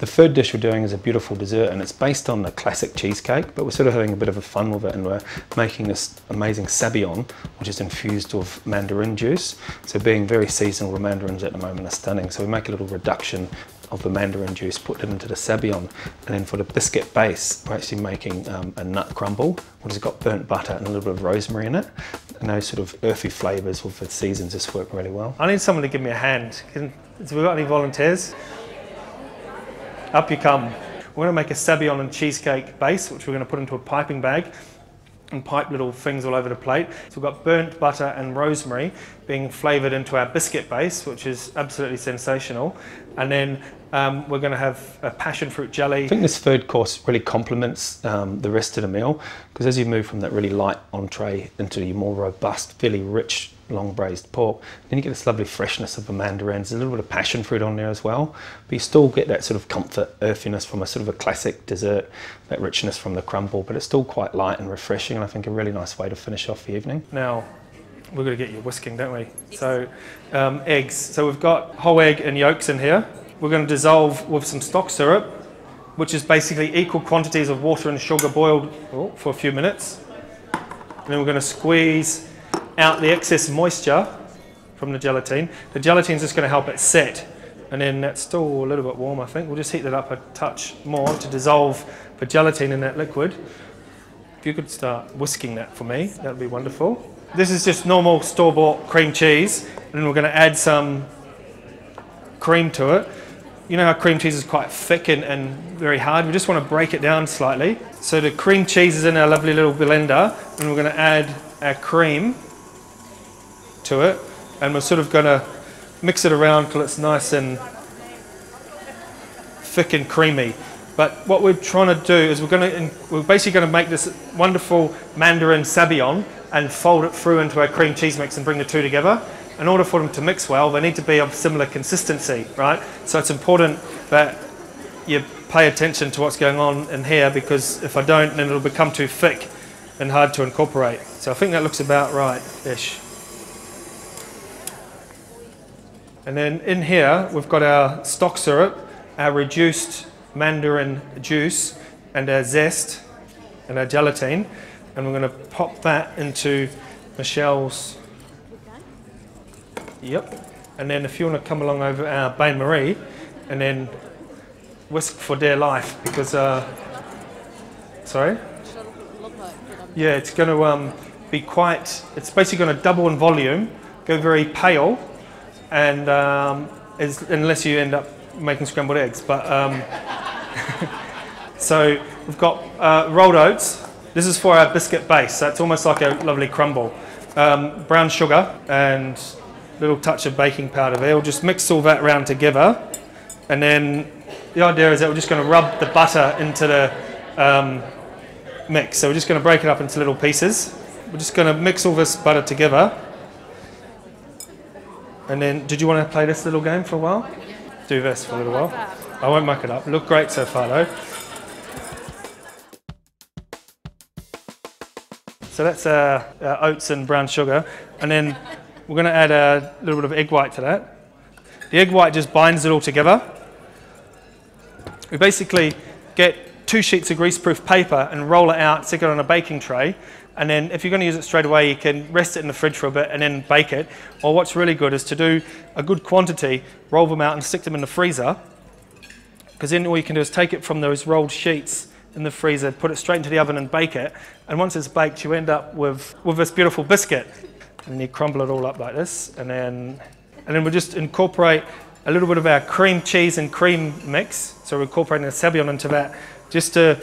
The third dish we're doing is a beautiful dessert, and it's based on the classic cheesecake, but we're sort of having a bit of a fun with it, and we're making this amazing sabayon, which is infused with Mandarin juice. So being very seasonal, the mandarins at the moment are stunning. So we make a little reduction of the Mandarin juice, put it into the sabayon, and then for the biscuit base, we're actually making a nut crumble, which has got burnt butter and a little bit of rosemary in it. And those sort of earthy flavours with the seasons just work really well. I need someone to give me a hand. Have we got any volunteers? Up you come. We're going to make a sabayon and cheesecake base, which we're going to put into a piping bag and pipe little things all over the plate. So we've got burnt butter and rosemary being flavoured into our biscuit base, which is absolutely sensational. And then we're going to have a passion fruit jelly. I think this third course really complements the rest of the meal, because as you move from that really light entree into your more robust, fairly rich, long braised pork, then you get this lovely freshness of the mandarins. There's a little bit of passion fruit on there as well, but you still get that sort of comfort earthiness from a sort of a classic dessert, that richness from the crumble, but it's still quite light and refreshing, and I think a really nice way to finish off the evening. Now, we're going to get you whisking, don't we? So, eggs. So we've got whole egg and yolks in here. We're going to dissolve with some stock syrup, which is basically equal quantities of water and sugar boiled for a few minutes. And then we're going to squeeze out the excess moisture from the gelatine. The gelatine is just going to help it set, and then that's still a little bit warm, I think. We'll just heat that up a touch more to dissolve the gelatin in that liquid. If you could start whisking that for me, that would be wonderful. This is just normal store-bought cream cheese, and then we're going to add some cream to it. You know how cream cheese is quite thick and very hard? We just want to break it down slightly. So the cream cheese is in our lovely little blender, and we're going to add our cream to it, and we're sort of going to mix it around till it's nice and thick and creamy. But what we're trying to do is we're basically going to make this wonderful Mandarin sabayon and fold it through into our cream cheese mix and bring the two together. In order for them to mix well, they need to be of similar consistency, right? So it's important that you pay attention to what's going on in here, because if I don't, then it'll become too thick and hard to incorporate. So I think that looks about right-ish. And then in here, we've got our stock syrup, our reduced Mandarin juice, and our zest, and our gelatine. And we're going to pop that into Michelle's. Yep. And then if you want to come along over our bain marie, and then whisk for dear life, because, sorry? Yeah, it's going to be quite, it's basically going to double in volume, go very pale, and unless you end up making scrambled eggs. But so we've got rolled oats. This is for our biscuit base, so it's almost like a lovely crumble. Brown sugar and a little touch of baking powder there. We'll just mix all that around together, and then the idea is that we're just going to rub the butter into the mix. So we're just going to break it up into little pieces. We're just going to mix all this butter together. And then, did you want to play this little game for a while? Do this for a little while. I won't muck it up. Look great so far though. So that's oats and brown sugar. And then we're going to add a little bit of egg white to that. The egg white just binds it all together. We basically get 2 sheets of greaseproof paper and roll it out, stick it on a baking tray. And then if you're going to use it straight away, you can rest it in the fridge for a bit and then bake it. Or what's really good is to do a good quantity, roll them out and stick them in the freezer. Because then all you can do is take it from those rolled sheets in the freezer, put it straight into the oven and bake it. And once it's baked, you end up with this beautiful biscuit. And then you crumble it all up like this. And then we'll just incorporate a little bit of our cream cheese and cream mix. So we're incorporating the sabayon into that just to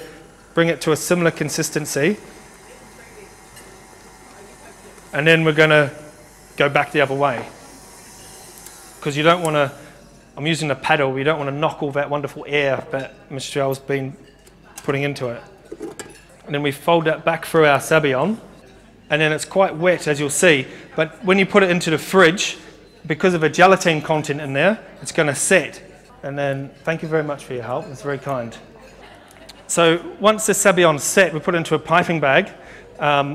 bring it to a similar consistency. And then we're going to go back the other way, because you don't want to, I'm using a paddle, you don't want to knock all that wonderful air that Michelle's been putting into it. And then we fold that back through our sabayon, and then it's quite wet, as you'll see, but when you put it into the fridge, because of a gelatin content in there, it's going to set. And then, thank you very much for your help, it's very kind. So once the sabayon's set, we put it into a piping bag.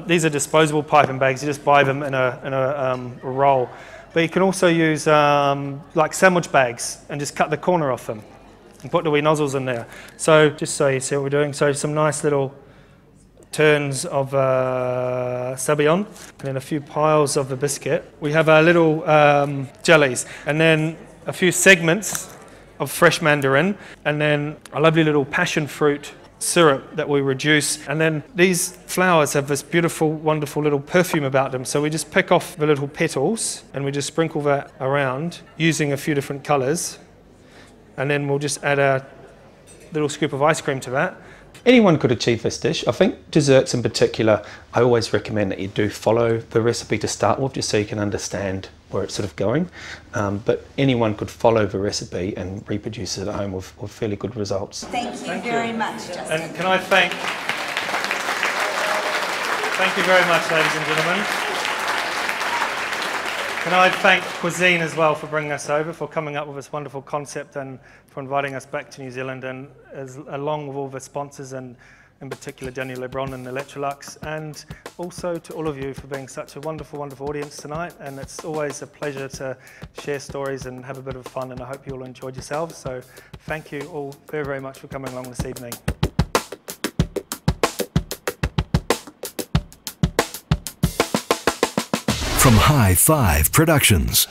These are disposable piping bags, you just buy them in a roll. But you can also use like sandwich bags and just cut the corner off them. and put the wee nozzles in there. So just so you see what we're doing, so some nice little turns of sabayon, and then a few piles of the biscuit. We have our little jellies, and then a few segments of fresh mandarin, and then a lovely little passion fruit syrup that we reduce. And then these flowers have this beautiful, wonderful little perfume about them. So we just pick off the little petals and we just sprinkle that around using a few different colours. And then we'll just add a little scoop of ice cream to that. Anyone could achieve this dish. I think desserts in particular, I always recommend that you do follow the recipe to start with, just so you can understand where it's sort of going. But anyone could follow the recipe and reproduce it at home with fairly good results. Thank you very much, Justin. And can I thank you very much, ladies and gentlemen. Can I thank Cuisine as well for bringing us over, for coming up with this wonderful concept and for inviting us back to New Zealand, and along with all the sponsors, and in particular Daniel Lebron and Electrolux, and also to all of you for being such a wonderful, wonderful audience tonight. And it's always a pleasure to share stories and have a bit of fun, and I hope you all enjoyed yourselves. So thank you all very, very much for coming along this evening. From High 5 Productions.